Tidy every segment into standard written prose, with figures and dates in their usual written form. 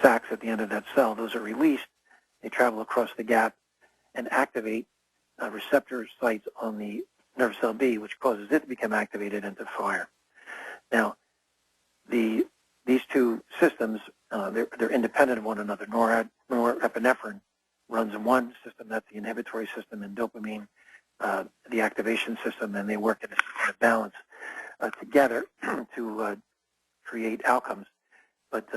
sacs at the end of that cell. Those are released. They travel across the gap and activate receptor sites on the nerve cell B, which causes it to become activated and to fire. Now, these two systems, they're independent of one another. Norepinephrine runs in one system, that's the inhibitory system, and dopamine, the activation system, and they work in a balance together to create outcomes. But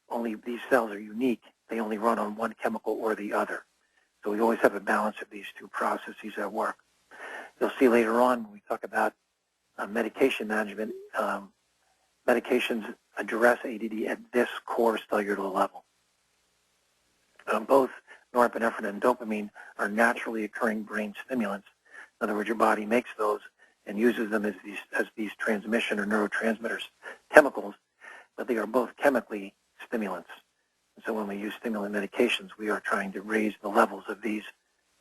only these cells are unique. They only run on one chemical or the other. So we always have a balance of these two processes at work. You'll see later on when we talk about medication management, medications address ADD at this core cellular level. Both norepinephrine and dopamine are naturally occurring brain stimulants. In other words, your body makes those and uses them as these transmission or neurotransmitters chemicals, but they are both chemically stimulants. And so when we use stimulant medications, we are trying to raise the levels of these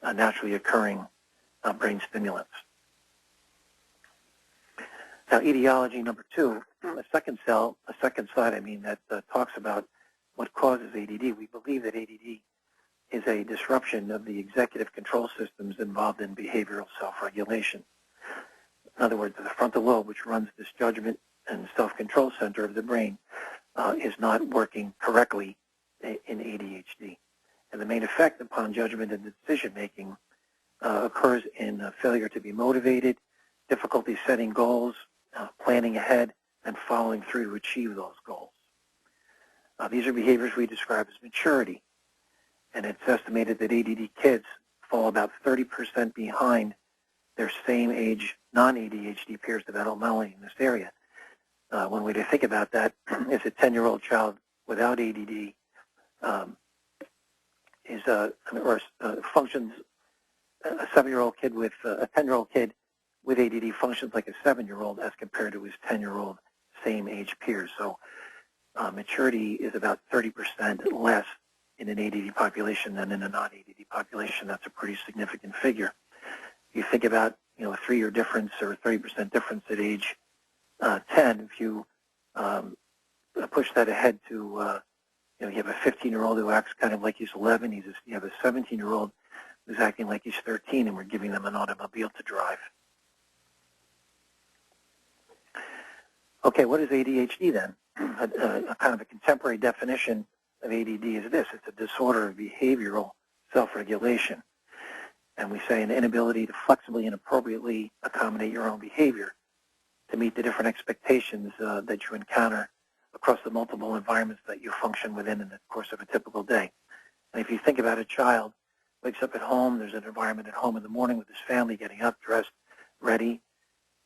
naturally occurring brain stimulants. Now, etiology number 2, a second slide, that talks about what causes ADD. We believe that ADD is a disruption of the executive control systems involved in behavioral self-regulation. In other words, the frontal lobe, which runs this judgment and self-control center of the brain, is not working correctly in ADHD. And the main effect upon judgment and decision-making occurs in failure to be motivated, difficulty setting goals, planning ahead, and following through to achieve those goals. These are behaviors we describe as maturity, and it's estimated that ADD kids fall about 30% behind their same age non-ADHD peers developmentally in this area. One way to think about that is a 10-year-old child without ADD functions. A 7-year-old kid with a 10-year-old kid with ADD functions like a 7-year-old as compared to his 10-year-old same age peers. So maturity is about 30% less in an ADD population than in a non-ADD population. That's a pretty significant figure. If you think about a 3-year difference or a 30% difference at age 10, if you push that ahead to you have a 15-year-old who acts kind of like he's 11. You have a 17-year-old who's acting like he's 13, and we're giving them an automobile to drive. Okay, what is ADHD then? A kind of a contemporary definition of ADD is this. It's a disorder of behavioral self-regulation. And we say an inability to flexibly and appropriately accommodate your own behavior to meet the different expectations that you encounter across the multiple environments that you function within in the course of a typical day. And if you think about a child, wakes up at home, there's an environment at home in the morning with his family, getting up, dressed, ready,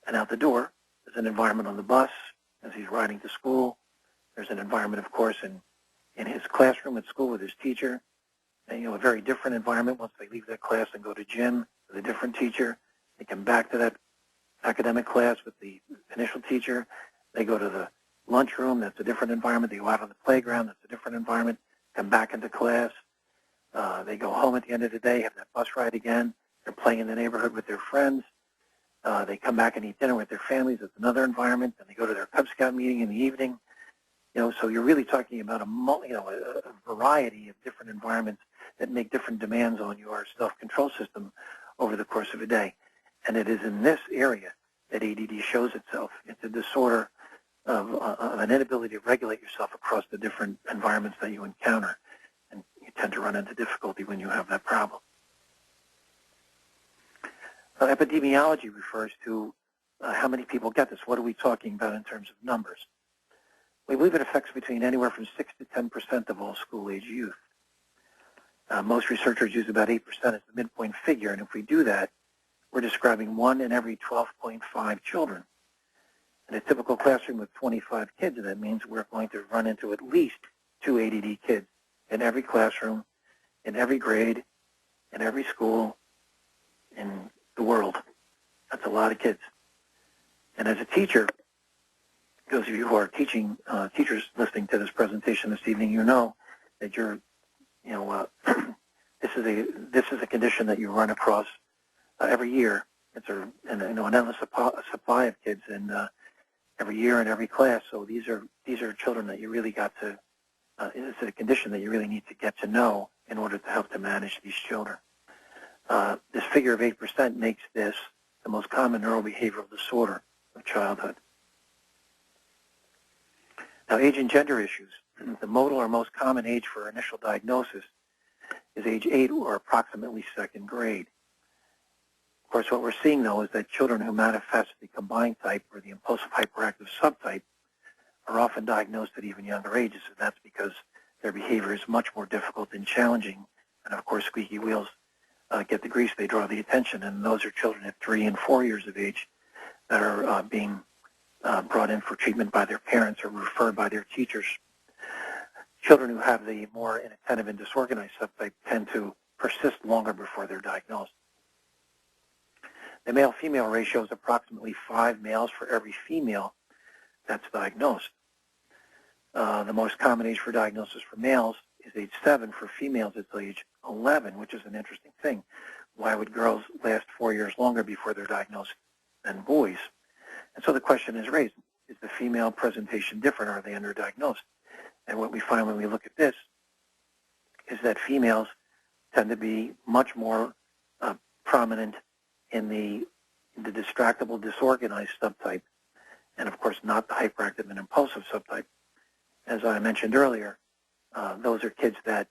and out the door. There's an environment on the bus as he's riding to school. There's an environment, of course, in his classroom at school with his teacher. And, a very different environment once they leave that class and go to gym with a different teacher. They come back to that academic class with the initial teacher. They go to the lunchroom. That's a different environment. They go out on the playground. That's a different environment. Come back into class. They go home at the end of the day, have that bus ride again. They're playing in the neighborhood with their friends. They come back and eat dinner with their families. It's another environment. And they go to their Cub Scout meeting in the evening. So you're really talking about a variety of different environments that make different demands on your self-control system over the course of a day. And it is in this area that ADD shows itself. It's a disorder of an inability to regulate yourself across the different environments that you encounter. And you tend to run into difficulty when you have that problem. Epidemiology refers to how many people get this. What are we talking about in terms of numbers? We believe it affects between anywhere from 6 to 10% of all school-age youth. Most researchers use about 8% as the midpoint figure, and if we do that, we're describing 1 in every 12.5 children. In a typical classroom with 25 kids, that means we're going to run into at least 2 ADD kids in every classroom, in every grade, in every school, in the world. That's a lot of kids. And as a teacher, those of you who are teaching, teachers listening to this presentation this evening, you know that you're, this is a condition that you run across every year. It's an endless supply of kids, and every year in every class. So these are children that you really got to It's a condition that you really need to get to know in order to help to manage these children. This figure of 8% makes this the most common neurobehavioral disorder of childhood. Now, age and gender issues. The modal or most common age for initial diagnosis is age 8 or approximately second grade. Of course, what we're seeing, though, is that children who manifest the combined type or the impulsive hyperactive subtype are often diagnosed at even younger ages, and that's because their behavior is much more difficult and challenging. And, of course, squeaky wheels get the grease, they draw the attention, and those are children at 3 and 4 years of age that are being brought in for treatment by their parents or referred by their teachers. Children who have the more inattentive and disorganized subtype tend to persist longer before they're diagnosed. The male-female ratio is approximately 5 males for every female that's diagnosed. The most common age for diagnosis for males is age 7. For females, it's age 11, which is an interesting thing. Why would girls last 4 years longer before they're diagnosed than boys? And so the question is raised, is the female presentation different? Are they underdiagnosed? And what we find when we look at this is that females tend to be much more prominent in the distractible, disorganized subtype, and of course not the hyperactive and impulsive subtype. As I mentioned earlier, those are kids that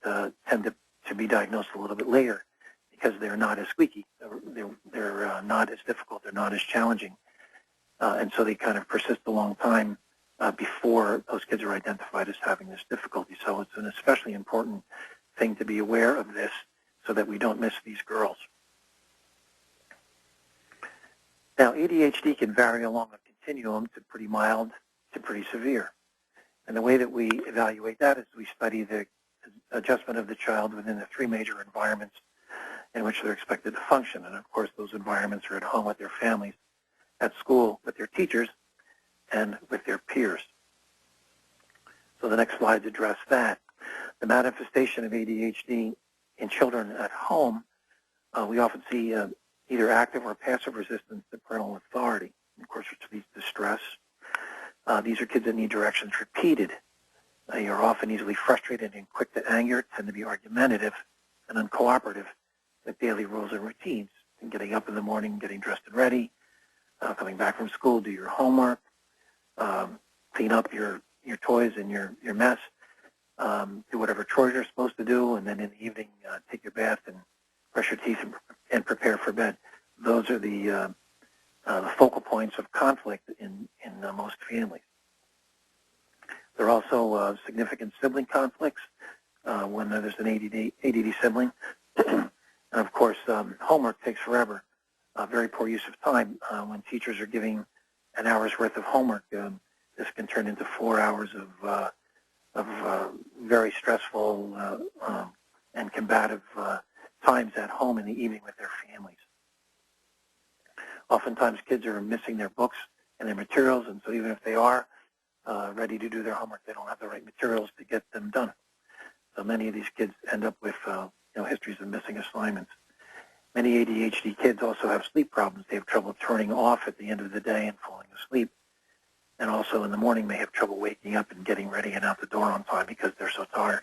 tend to be diagnosed a little bit later because they're not as squeaky, they're not as difficult, they're not as challenging, and so they kind of persist a long time before those kids are identified as having this difficulty. So it's an especially important thing to be aware of this so that we don't miss these girls. Now, ADHD can vary along a continuum to pretty mild to pretty severe. And the way that we evaluate that is we study the adjustment of the child within the 3 major environments in which they're expected to function. And of course, those environments are at home with their families, at school with their teachers, and with their peers. So the next slides address that. The manifestation of ADHD in children at home, we often see either active or passive resistance to parental authority, of course, which leads to stress. These are kids that need directions repeated. They are often easily frustrated and quick to anger, tend to be argumentative and uncooperative with daily rules and routines, and getting up in the morning, getting dressed and ready, coming back from school, do your homework, clean up your toys and your mess, do whatever chores you're supposed to do, and then in the evening take your bath and brush your teeth and prepare for bed. Those are the focal points of conflict in most families. There are also significant sibling conflicts when there's an ADD sibling. And of course, homework takes forever. Very poor use of time. When teachers are giving an hour's worth of homework, this can turn into 4 hours of very stressful and combative times at home in the evening with their families. Oftentimes kids are missing their books and their materials, and so even if they are ready to do their homework, they don't have the right materials to get them done. So many of these kids end up with histories of missing assignments. Many ADHD kids also have sleep problems. They have trouble turning off at the end of the day and falling asleep. And also in the morning they have trouble waking up and getting ready and out the door on time because they're so tired.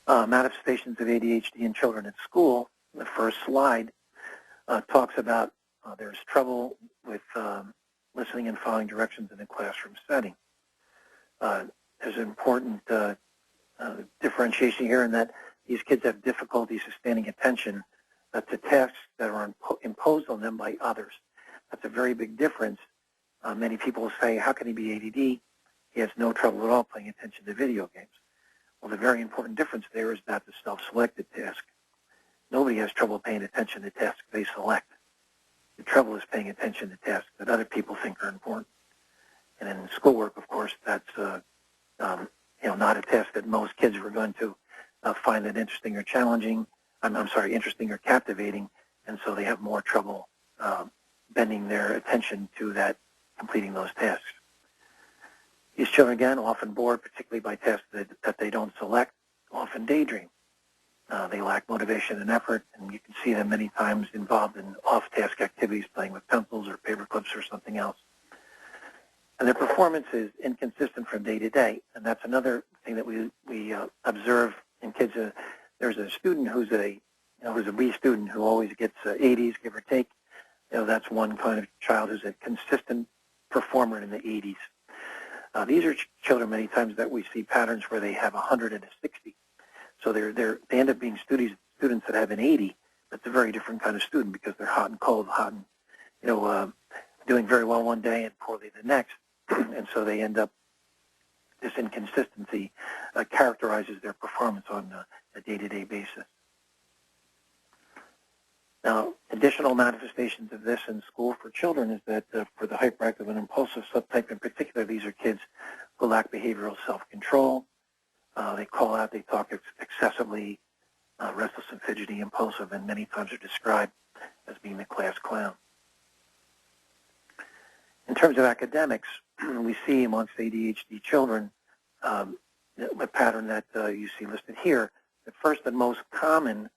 Manifestations of ADHD in children at school. The first slide talks about there's trouble with listening and following directions in a classroom setting. There's an important differentiation here in that these kids have difficulty sustaining attention to tasks that are imposed on them by others. That's a very big difference. Many people will say, how can he be ADD? He has no trouble at all paying attention to video games. Well, the very important difference there is that the self-selected task. Nobody has trouble paying attention to tasks they select. The trouble is paying attention to tasks that other people think are important. And in schoolwork, of course, that's not a task that most kids are going to find that interesting or challenging. Interesting or captivating, and so they have more trouble bending their attention to that, completing those tasks. These children, again, often bored, particularly by tasks that they don't select, often daydream. They lack motivation and effort, and you can see them many times involved in off-task activities, playing with pencils or paper clips or something else. And their performance is inconsistent from day to day, and that's another thing that we observe in kids. There's a student who's a B student who always gets 80s, give or take. That's one kind of child who's a consistent performer in the 80s. These are children many times that we see patterns where they have 100 and a 60. So they end up being students that have an 80. That's a very different kind of student because they're hot and cold, doing very well one day and poorly the next. And so they end up, this inconsistency characterizes their performance on a day-to-day basis. Now, additional manifestations of this in school for children is that for the hyperactive and impulsive subtype in particular, these are kids who lack behavioral self-control. They call out, they talk excessively, restless and fidgety, impulsive, and many times are described as being the class clown. In terms of academics, we see amongst ADHD children a pattern that you see listed here. The first and most common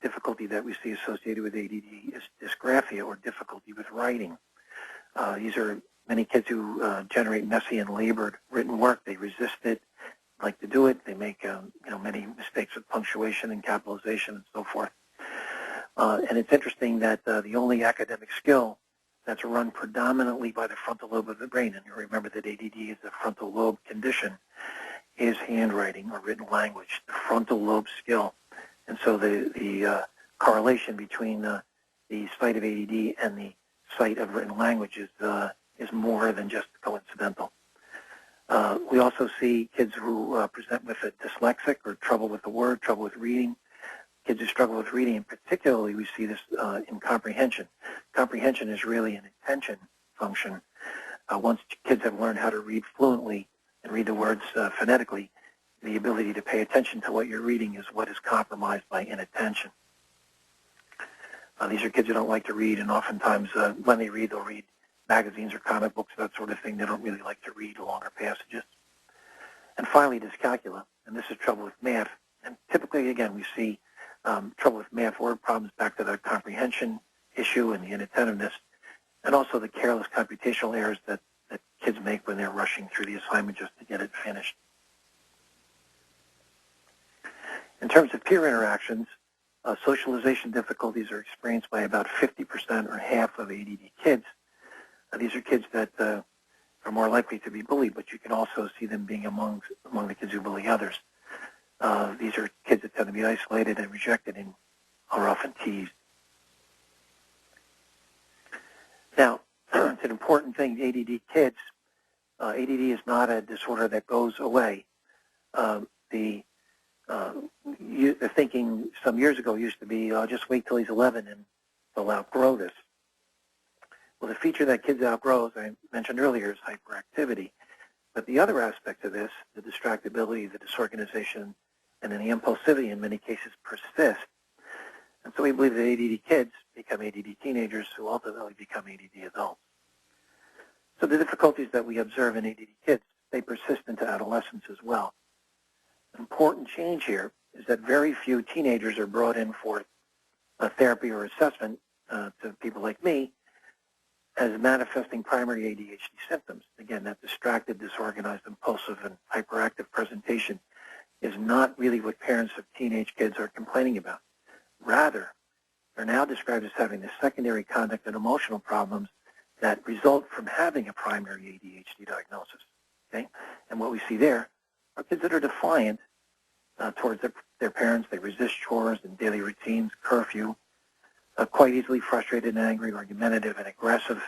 difficulty that we see associated with ADD is dysgraphia, or difficulty with writing. These are many kids who generate messy and labored written work. They resist it, like to do it. They make many mistakes with punctuation and capitalization and so forth. And it's interesting that the only academic skill that's run predominantly by the frontal lobe of the brain, and you remember that ADD is a frontal lobe condition, is handwriting or written language, the frontal lobe skill. And so the correlation between the site of ADD and the site of written language is more than just coincidental. We also see kids who present with a dyslexic or trouble with the word, trouble with reading. Kids who struggle with reading, and particularly we see this in comprehension. Comprehension is really an attention function. Once kids have learned how to read fluently and read the words phonetically, the ability to pay attention to what you're reading is what is compromised by inattention. These are kids who don't like to read, and oftentimes when they read, they'll read magazines or comic books, that sort of thing. They don't really like to read longer passages. And finally, dyscalculia, and this is trouble with math. And typically, again, we see trouble with math word problems back to the comprehension issue and the inattentiveness, and also the careless computational errors that kids make when they're rushing through the assignment just to get it finished. In terms of peer interactions, socialization difficulties are experienced by about 50% or half of ADD kids. These are kids that are more likely to be bullied, but you can also see them being among the kids who bully others. These are kids that tend to be isolated and rejected and are often teased. Now, it's an important thing, ADD kids, ADD is not a disorder that goes away. The thinking some years ago used to be, just wait till he's 11 and they'll outgrow this. Well, the feature that kids outgrow, as I mentioned earlier, is hyperactivity. But the other aspect of this, the distractibility, the disorganization, and then the impulsivity in many cases persist. And so we believe that ADD kids become ADD teenagers who ultimately become ADD adults. So the difficulties that we observe in ADD kids, they persist into adolescence as well. An important change here is that very few teenagers are brought in for therapy or assessment to people like me as manifesting primary ADHD symptoms. Again, that distracted, disorganized, impulsive, and hyperactive presentation is not really what parents of teenage kids are complaining about. Rather, they're now described as having the secondary conduct and emotional problems that result from having a primary ADHD diagnosis. Okay? And what we see there are kids that are defiant towards their parents. They resist chores and daily routines, curfew, quite easily frustrated and angry, argumentative and aggressive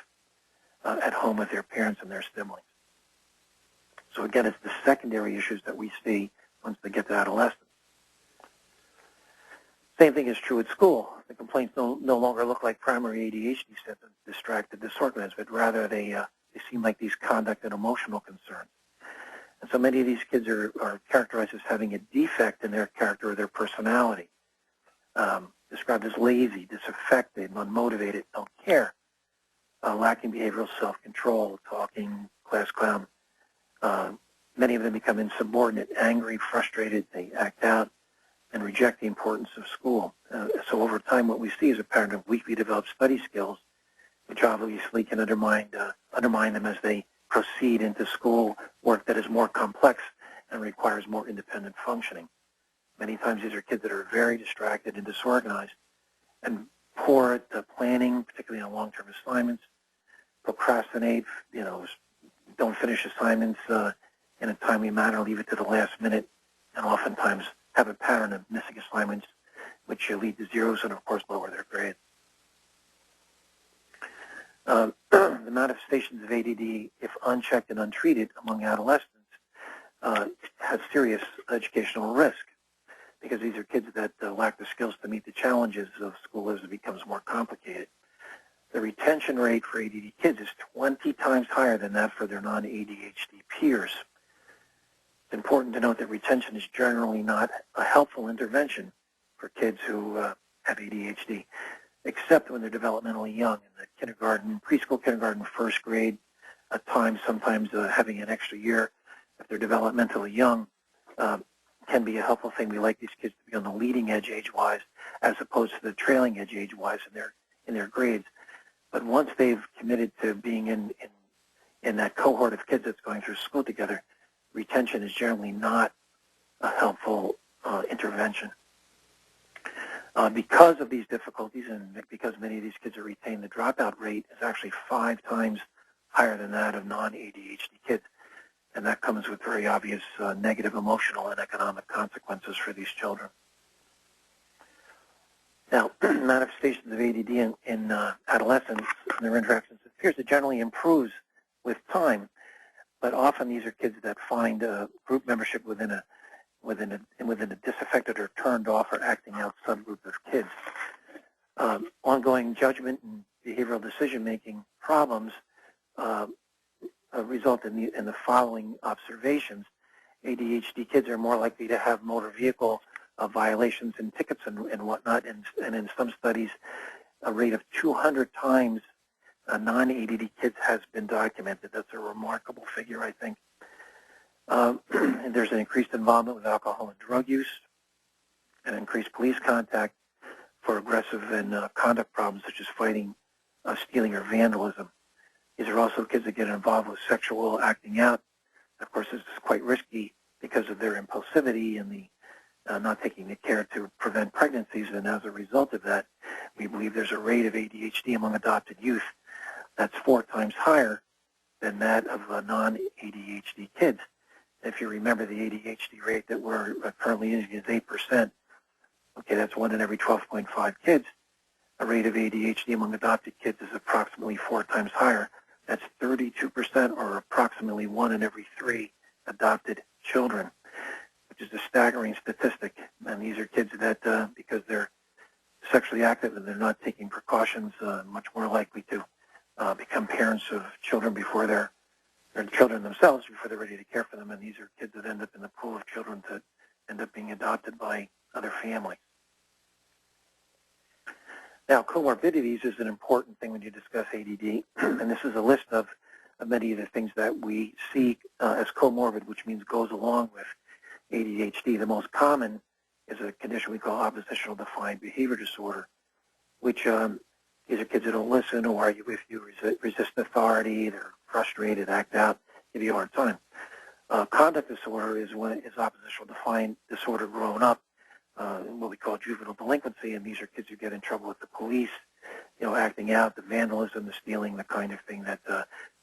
at home with their parents and their siblings. So again, it's the secondary issues that we see once they get to adolescence. Same thing is true at school. The complaints no longer look like primary ADHD symptoms, distracted, disorganized, but rather they seem like these conduct and emotional concerns. And so many of these kids are characterized as having a defect in their character or their personality, described as lazy, disaffected, unmotivated, don't care, lacking behavioral self-control, talking, class clown. Many of them become insubordinate, angry, frustrated. They act out and reject the importance of school. So over time, what we see is a pattern of weakly developed study skills, which obviously can undermine them as they proceed into school work that is more complex and requires more independent functioning. Many times these are kids that are very distracted and disorganized and poor at the planning, particularly on long-term assignments, procrastinate, don't finish assignments in a timely manner, leave it to the last minute, and oftentimes have a pattern of missing assignments, which lead to zeros and, of course, lower their grades. The manifestations of ADD, if unchecked and untreated among adolescents, has serious educational risk because these are kids that lack the skills to meet the challenges of school as it becomes more complicated. The retention rate for ADD kids is 20 times higher than that for their non-ADHD peers. It's important to note that retention is generally not a helpful intervention for kids who have ADHD, except when they're developmentally young in the kindergarten, preschool, kindergarten, first grade, at times, sometimes having an extra year if they're developmentally young can be a helpful thing. We like these kids to be on the leading edge age-wise as opposed to the trailing edge age-wise in their grades. But once they've committed to being in that cohort of kids that's going through school together, retention is generally not a helpful intervention. Because of these difficulties and because many of these kids are retained, the dropout rate is actually 5 times higher than that of non-ADHD kids. And that comes with very obvious negative emotional and economic consequences for these children. Now, manifestations of ADD in adolescents and their interactions with peers, it generally improves with time, but often these are kids that find group membership within a disaffected or turned off or acting out subgroup of kids. Ongoing judgment and behavioral decision-making problems result in the following observations. ADHD kids are more likely to have motor vehicle violations and tickets and whatnot, and in some studies, a rate of 200 times non-ADD kids has been documented. That's a remarkable figure, I think. And there's an increased involvement with alcohol and drug use, and increased police contact for aggressive and conduct problems such as fighting, stealing, or vandalism. These are also kids that get involved with sexual acting out. Of course, this is quite risky because of their impulsivity and the not taking the care to prevent pregnancies, and as a result of that, we believe there's a rate of ADHD among adopted youth that's 4 times higher than that of non-ADHD kids. If you remember, the ADHD rate that we're currently using is 8%. Okay, that's 1 in every 12.5 kids. A rate of ADHD among adopted kids is approximately 4 times higher. That's 32%, or approximately 1 in every 3 adopted children, which is a staggering statistic. And these are kids that, because they're sexually active and they're not taking precautions, much more likely to become parents of children before they're children themselves, before they're ready to care for them. And these are kids that end up in the pool of children that end up being adopted by other families. Now, comorbidities is an important thing when you discuss ADD, and this is a list of many of the things that we see as comorbid, which means goes along with ADHD. The most common is a condition we call oppositional defiant behavior disorder, which these are kids that don't listen or argue with you, resist authority, they're frustrated, act out, give you a hard time. Conduct disorder is oppositional defiant disorder grown up, what we call juvenile delinquency, and these are kids who get in trouble with the police, acting out, the vandalism, the stealing, the kind of thing that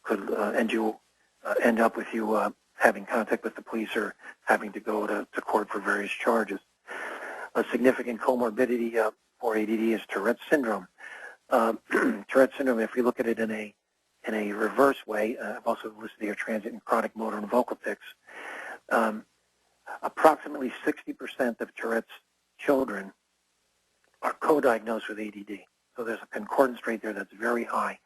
could end up with you having contact with the police or having to go to court for various charges. A significant comorbidity for ADD is Tourette's syndrome. Tourette's syndrome, if we look at it in a reverse way, I've also listed here transient and chronic motor and vocal tics. Approximately 60% of Tourette's children are co-diagnosed with ADD. So there's a concordance rate there that's very high.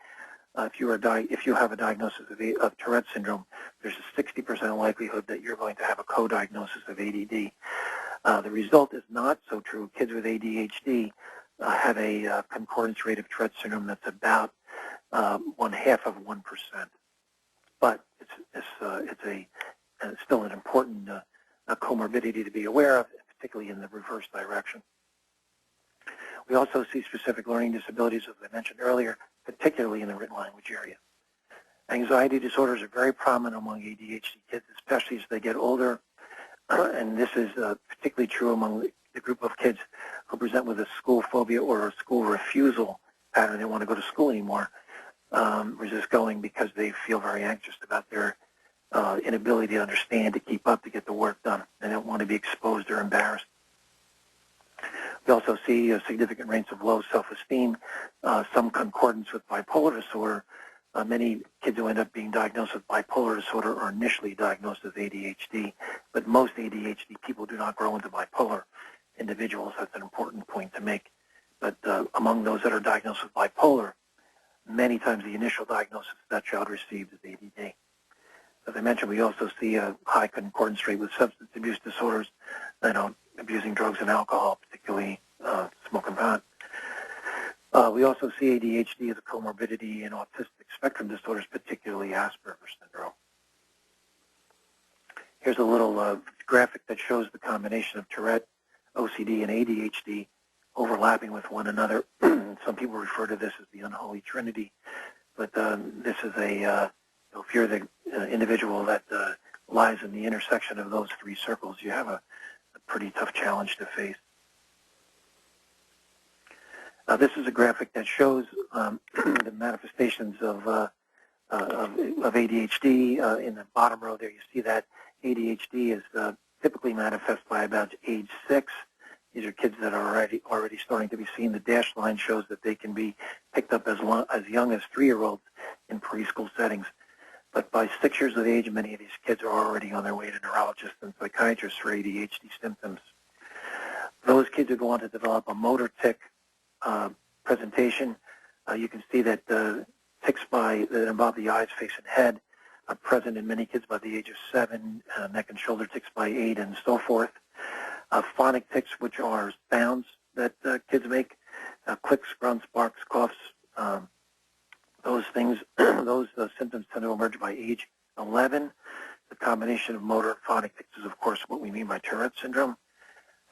If you have a diagnosis of Tourette's syndrome, there's a 60% likelihood that you're going to have a co-diagnosis of ADD. The result is not so true. Kids with ADHD have a concordance rate of Tourette's syndrome that's about 1/2 of 1%. But it's still an important comorbidity to be aware of, particularly in the reverse direction. We also see specific learning disabilities, as I mentioned earlier, particularly in the written language area. Anxiety disorders are very prominent among ADHD kids, especially as they get older, and this is particularly true among the group of kids who present with a school phobia or a school refusal pattern. They don't want to go to school anymore, resist going because they feel very anxious about their inability to understand, to keep up, to get the work done. They don't want to be exposed or embarrassed. We also see significant rates of low self-esteem, some concordance with bipolar disorder. Many kids who end up being diagnosed with bipolar disorder are initially diagnosed as ADHD, but most ADHD people do not grow into bipolar individuals. That's an important point to make. But among those that are diagnosed with bipolar, many times the initial diagnosis that child received is ADD. As I mentioned, we also see a high concordance rate with substance abuse disorders, abusing drugs and alcohol, particularly smoking pot. We also see ADHD as a comorbidity in autistic spectrum disorders, particularly Asperger's syndrome. Here's a little graphic that shows the combination of Tourette, OCD, and ADHD overlapping with one another. Some people refer to this as the Unholy Trinity, but this is if you're the individual that lies in the intersection of those three circles, you have a pretty tough challenge to face. This is a graphic that shows the manifestations of ADHD. In the bottom row there, you see that ADHD is typically manifest by about age 6. These are kids that are already starting to be seen. The dashed line shows that they can be picked up as young as 3-year-olds in preschool settings. But by 6 years of age, many of these kids are already on their way to neurologists and psychiatrists for ADHD symptoms. Those kids who go on to develop a motor tic presentation, you can see that tics that involve the eyes, face, and head are present in many kids by the age of 7, neck and shoulder tics by 8, and so forth. Phonic tics, which are sounds that kids make, clicks, grunts, barks, coughs, those things, those symptoms tend to emerge by age 11. The combination of motor and phonic tics is, of course, what we mean by Tourette syndrome.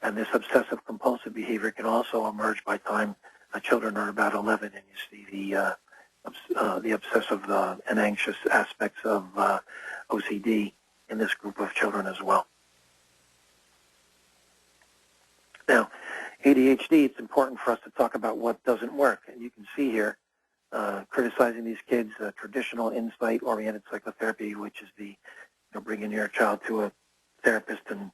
And this obsessive-compulsive behavior can also emerge by time children are about 11, and you see the obsessive and anxious aspects of OCD in this group of children as well. Now, ADHD, it's important for us to talk about what doesn't work. And you can see here, criticizing these kids, traditional insight-oriented psychotherapy, which is the bringing your child to a therapist and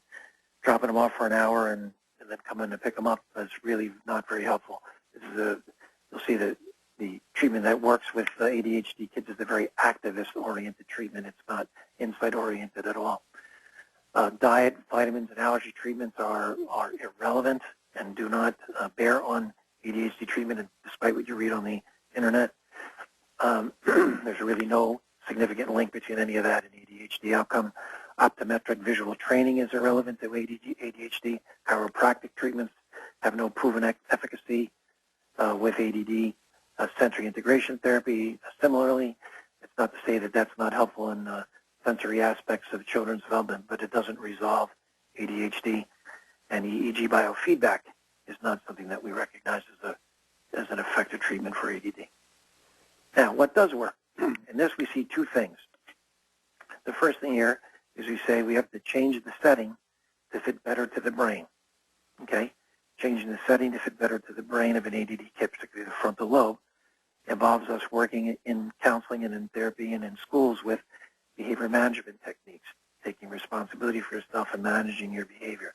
dropping them off for an hour and then coming to pick them up, is really not very helpful. You'll see that the treatment that works with ADHD kids is a very activist-oriented treatment. It's not insight-oriented at all. Diet, vitamins, and allergy treatments are irrelevant and do not bear on ADHD treatment, despite what you read on the internet. There's really no significant link between any of that and ADHD outcome. Optometric visual training is irrelevant to ADHD. Chiropractic treatments have no proven efficacy with ADD. Sensory integration therapy, similarly, it's not to say that that's not helpful in sensory aspects of children's development, but it doesn't resolve ADHD. And EEG biofeedback is not something that we recognize as an effective treatment for ADD. Now, what does work? In this, we see two things. The first thing here is we say we have to change the setting to fit better to the brain. Okay? Changing the setting to fit better to the brain of an ADD kid, particularly the frontal lobe, involves us working in counseling and in therapy and in schools with behavior management techniques, taking responsibility for yourself and managing your behavior.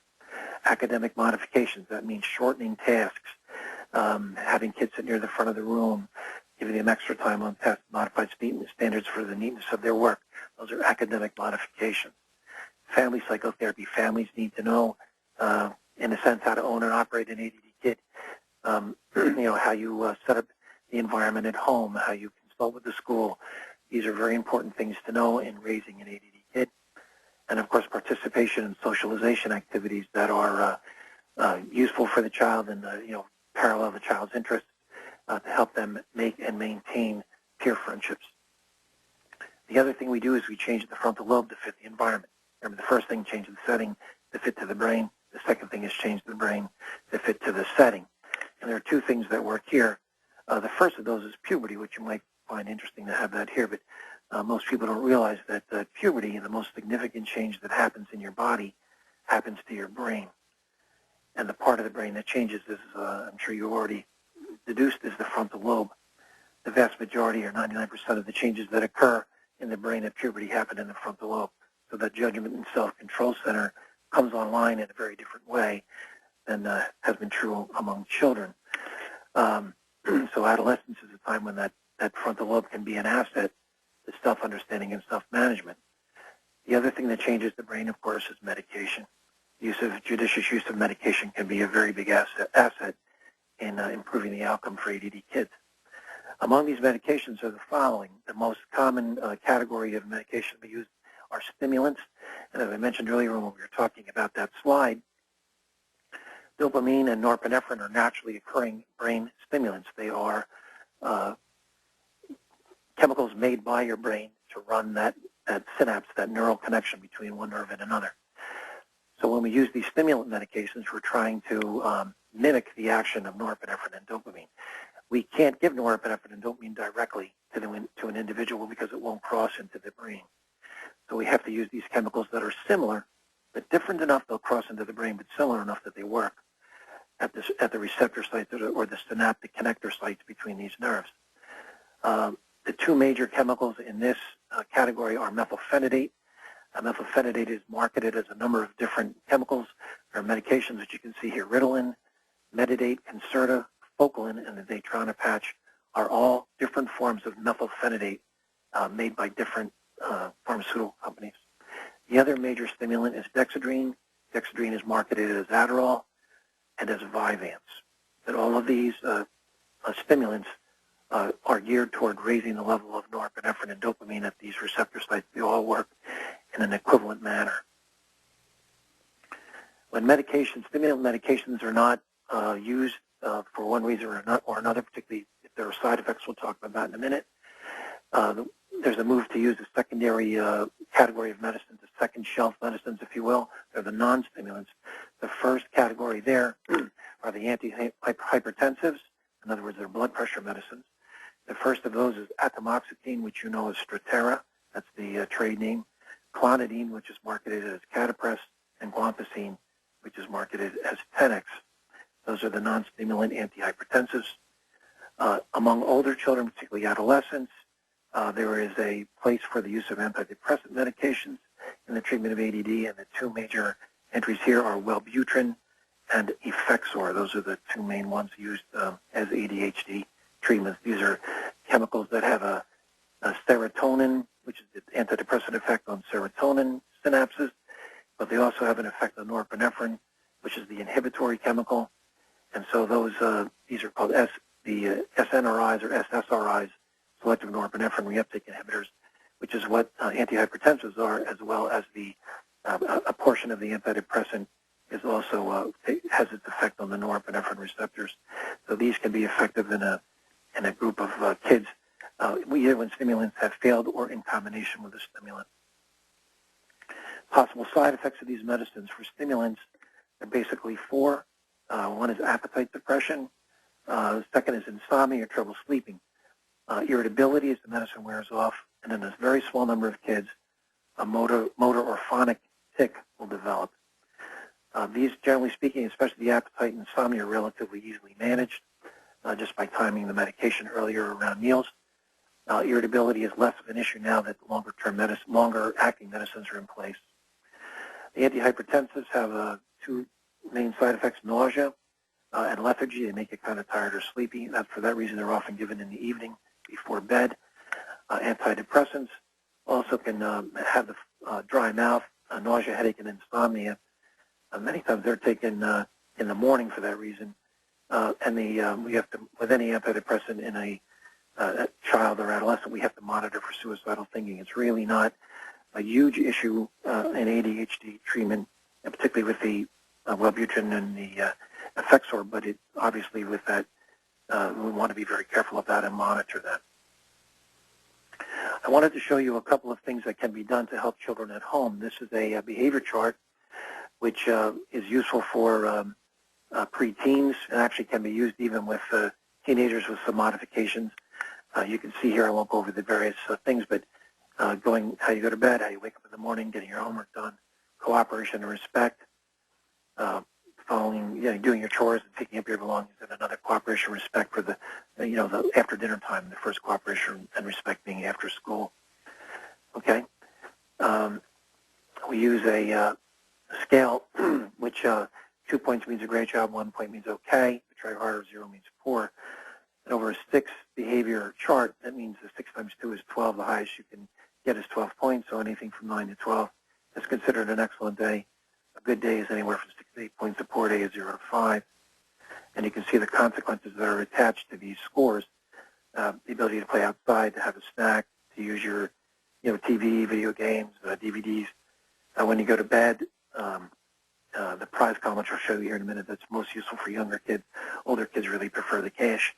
Academic modifications, that means shortening tasks, having kids sit near the front of the room, giving them extra time on tests, modified standards for the neatness of their work. Those are academic modifications. Family psychotherapy, families need to know, in a sense, how to own and operate an ADD kid. How you set up the environment at home, how you consult with the school. These are very important things to know in raising an ADD kid. And, of course, participation in socialization activities that are useful for the child and, parallel the child's interests to help them make and maintain peer friendships. The other thing we do is we change the frontal lobe to fit the environment. Remember, the first thing, change the setting to fit to the brain. The second thing is change the brain to fit to the setting. And there are two things that work here. The first of those is puberty, which you might find interesting to have that here. But most people don't realize that puberty, the most significant change that happens in your body, happens to your brain. And the part of the brain that changes is, I'm sure you already deduced, is the frontal lobe. The vast majority, or 99% of the changes that occur in the brain at puberty happen in the frontal lobe. So that judgment and self-control center comes online in a very different way than has been true among children. So adolescence is a time when that frontal lobe can be an asset to self-understanding and self-management. The other thing that changes the brain, of course, is medication. Judicious use of medication can be a very big asset in improving the outcome for ADD kids. Among these medications are the following. The most common category of medication we use are stimulants. And as I mentioned earlier when we were talking about that slide, dopamine and norepinephrine are naturally occurring brain stimulants. They are chemicals made by your brain to run that synapse, that neural connection between one nerve and another. So when we use these stimulant medications, we're trying to mimic the action of norepinephrine and dopamine. We can't give norepinephrine and dopamine directly to an individual because it won't cross into the brain. So we have to use these chemicals that are similar, but different enough they'll cross into the brain, but similar enough that they work at the receptor sites or the synaptic connector sites between these nerves. The two major chemicals in this category are methylphenidate. Methylphenidate is marketed as a number of different chemicals. There are medications that you can see here: Ritalin, Metadate, Concerta, Focalin, and the Daytrana patch are all different forms of methylphenidate made by different pharmaceutical companies. The other major stimulant is dexedrine. Dexedrine is marketed as Adderall and as Vyvanse. But all of these stimulants are geared toward raising the level of norepinephrine and dopamine at these receptor sites. They all work in an equivalent manner. When stimulant medications are not used for one reason or another, particularly if there are side effects we'll talk about in a minute, there's a move to use a secondary category of medicines, the second shelf medicines, if you will. They're the non-stimulants. The first category there are the antihypertensives. In other words, they're blood pressure medicines. The first of those is atomoxetine, which you know as Strattera. That's the trade name. Clonidine, which is marketed as Catapress, and guanfacine, which is marketed as Tenex. Those are the non-stimulant antihypertensives. Among older children, particularly adolescents, there is a place for the use of antidepressant medications in the treatment of ADD, and the two major entries here are Wellbutrin and Effexor. Those are the two main ones used as ADHD treatments. These are chemicals that have a serotonin, which is the antidepressant effect on serotonin synapses, but they also have an effect on norepinephrine, which is the inhibitory chemical. And so these are called the SNRIs or SSRIs, selective norepinephrine reuptake inhibitors, which is what antihypertensives are, as well as a portion of the antidepressant is also has its effect on the norepinephrine receptors. So these can be effective in a group of kids, either when stimulants have failed or in combination with a stimulant. Possible side effects of these medicines for stimulants are basically four. One is appetite suppression. The second is insomnia or trouble sleeping. Irritability as the medicine wears off, and in a very small number of kids, a motor or phonic tic will develop. These, generally speaking, especially the appetite and insomnia, are relatively easily managed just by timing the medication earlier around meals. Irritability is less of an issue now that longer-acting medicines are in place. The antihypertensives have two main side effects: nausea and lethargy. They make you kind of tired or sleepy. For that reason, they're often given in the evening before bed. Antidepressants also can have the dry mouth, nausea, headache, and insomnia. Many times they're taken in the morning for that reason. And we have to, with any antidepressant in a child or adolescent, we have to monitor for suicidal thinking. It's really not a huge issue in ADHD treatment, and particularly with the Wellbutrin and the Effexor, but obviously with that, we want to be very careful of that and monitor that. I wanted to show you a couple of things that can be done to help children at home. This is a behavior chart, which is useful for preteens, and actually can be used even with teenagers with some modifications. You can see here, I won't go over the various things, but how you go to bed, how you wake up in the morning, getting your homework done, cooperation and respect, doing your chores and picking up your belongings, and another cooperation and respect for the after dinner time, the first cooperation and respect being after school. Okay. We use a scale which 2 points means a great job, 1 point means okay, try harder, 0 means poor. And over a 6 behavior chart, that means the 6 times 2 is 12. The highest you can get is 12 points, so anything from 9 to 12 is considered an excellent day. A good day is anywhere from 6 to 8 points. A poor day is 0 to 5. And you can see the consequences that are attached to these scores. The ability to play outside, to have a snack, to use your TV, video games, DVDs. When you go to bed, the prize column, which I'll show you here in a minute, that's most useful for younger kids. Older kids really prefer the cash.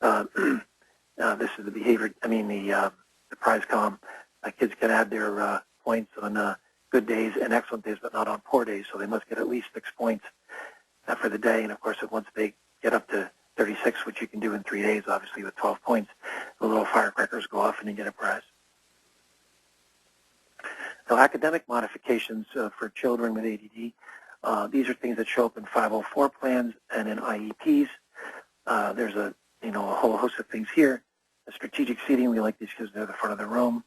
This is the behavior, the prize column. Kids can add their points on good days and excellent days, but not on poor days, so they must get at least 6 points for the day. And, of course, once they get up to 36, which you can do in 3 days, obviously, with 12 points, the little firecrackers go off and you get a prize. So academic modifications for children with ADD, these are things that show up in 504 plans and in IEPs. There's a whole host of things here. Strategic seating, we like these kids near the front of the room.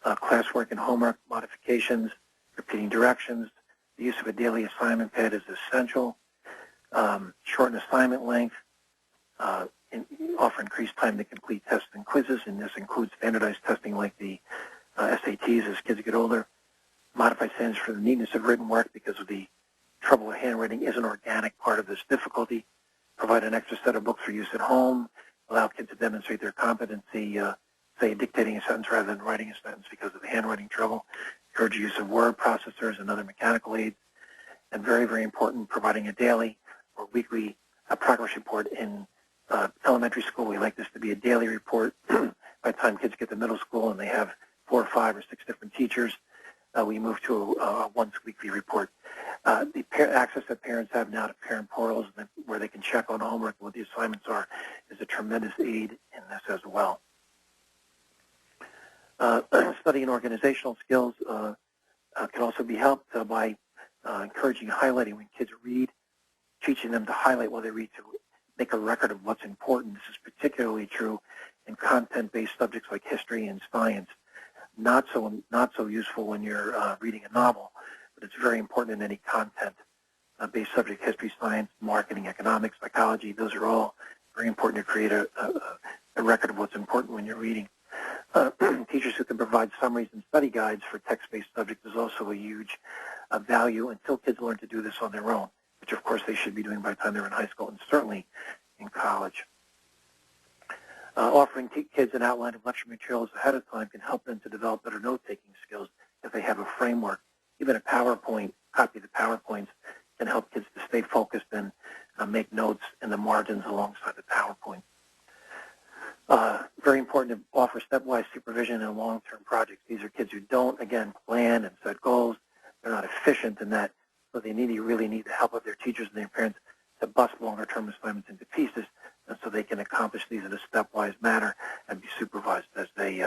Classwork and homework modifications, repeating directions. The use of a daily assignment pad is essential. Shorten assignment length. Offer increased time to complete tests and quizzes, and this includes standardized testing like the SATs as kids get older. Modify standards for the neatness of written work because of the trouble with handwriting is an organic part of this difficulty. Provide an extra set of books for use at home. Allow kids to demonstrate their competency, say dictating a sentence rather than writing a sentence because of the handwriting trouble. Encourage use of word processors and other mechanical aids. And very, very important, providing a daily or weekly progress report. In elementary school, we like this to be a daily report. By the time kids get to middle school and they have 4 or 5 or 6 different teachers, we move to a once weekly report. The access that parents have now to parent portals where they can check on homework and what the assignments are is a tremendous aid in this as well. Study and organizational skills can also be helped by encouraging highlighting when kids read, teaching them to highlight while they read to make a record of what's important. This is particularly true in content-based subjects like history and science. Not so useful when you're reading a novel, but it's very important in any content-based subject, history, science, marketing, economics, psychology. Those are all very important to create a record of what's important when you're reading. Teachers who can provide summaries and study guides for text-based subjects is also a huge value until kids learn to do this on their own, which of course they should be doing by the time they're in high school and certainly in college. Offering kids an outline of lecture materials ahead of time can help them to develop better note-taking skills if they have a framework. Even a PowerPoint, copy of the PowerPoints can help kids to stay focused and make notes in the margins alongside the PowerPoint. Very important to offer stepwise supervision and long-term projects. These are kids who don't, again, plan and set goals. They're not efficient in that, so they really need the help of their teachers and their parents to bust longer-term assignments into pieces and so they can accomplish these in a stepwise manner and be supervised as they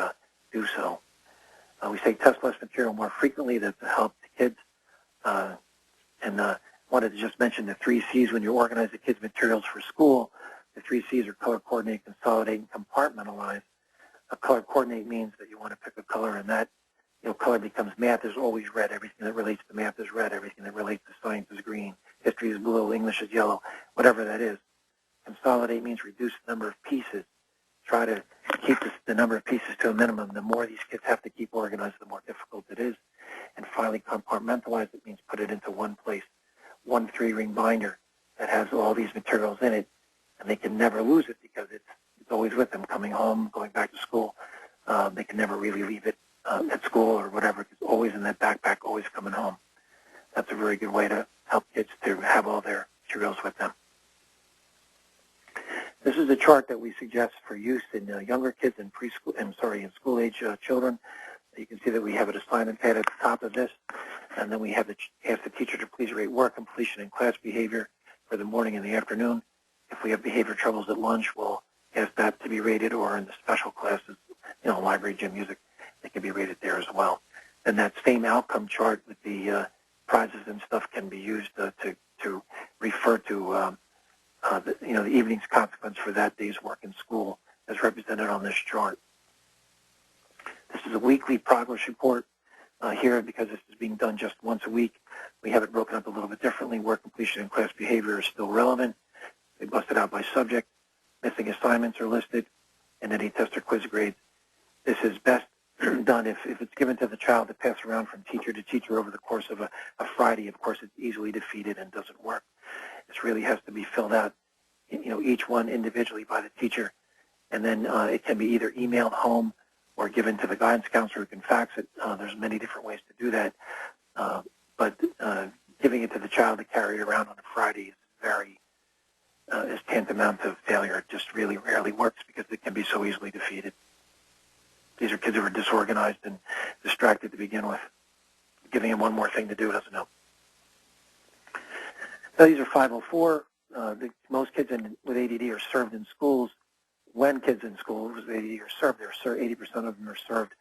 do so. We say test less material more frequently. That's to help the kids. Wanted to just mention the 3 C's when you organize the kids' materials for school. The 3 C's are color coordinate, consolidate, and compartmentalize. A color coordinate means that you want to pick a color, and that color becomes math is always red. Everything that relates to math is red. Everything that relates to science is green. History is blue. English is yellow. Whatever that is. Consolidate means reduce the number of pieces. Try to keep the number of pieces to a minimum. The more these kids have to keep organized, the more difficult it is. And finally, compartmentalize it means put it into one place. 1 3-ring binder that has all these materials in it, and they can never lose it because it's always with them, coming home, going back to school. They can never really leave it at school or whatever. It's always in that backpack, always coming home. That's a very good way to help kids to have all their materials with them. This is a chart that we suggest for use in younger kids and in school-age children. You can see that we have an assignment pad at the top of this, and then we have ask the teacher to please rate work completion and class behavior for the morning and the afternoon. If we have behavior troubles at lunch, we'll ask that to be rated, or in the special classes, library, gym, music, they can be rated there as well. And that same outcome chart with the prizes and stuff can be used to refer to the evening's consequence for that day's work in school as represented on this chart. This is a weekly progress report here because this is being done just once a week. We have it broken up a little bit differently. Work completion and class behavior is still relevant. They bust it out by subject. Missing assignments are listed, and any test or quiz grades. This is best done if it's given to the child to pass around from teacher to teacher over the course of a Friday. Of course, it's easily defeated and doesn't work. This really has to be filled out, each one individually by the teacher, and then it can be either emailed home or given to the guidance counselor who can fax it. There's many different ways to do that, but giving it to the child to carry it around on a Friday is tantamount to failure. It just really rarely works because it can be so easily defeated. These are kids who are disorganized and distracted to begin with. Giving them one more thing to do doesn't help. So these are 504. Most kids with ADD are served in schools. When kids in school with ADD are served, 80% of them are served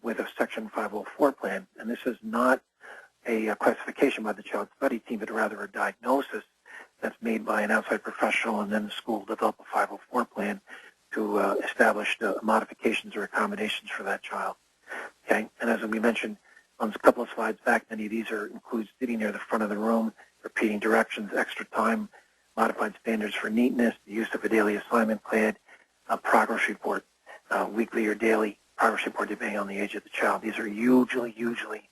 with a Section 504 plan. And this is not a classification by the child study team, but rather a diagnosis that's made by an outside professional, and then the school will develop a 504 plan to establish the modifications or accommodations for that child. Okay, and as we mentioned on a couple of slides back, many of these include sitting near the front of the room, repeating directions, extra time, modified standards for neatness, the use of a daily assignment plan, a progress report, weekly or daily progress report depending on the age of the child. These are hugely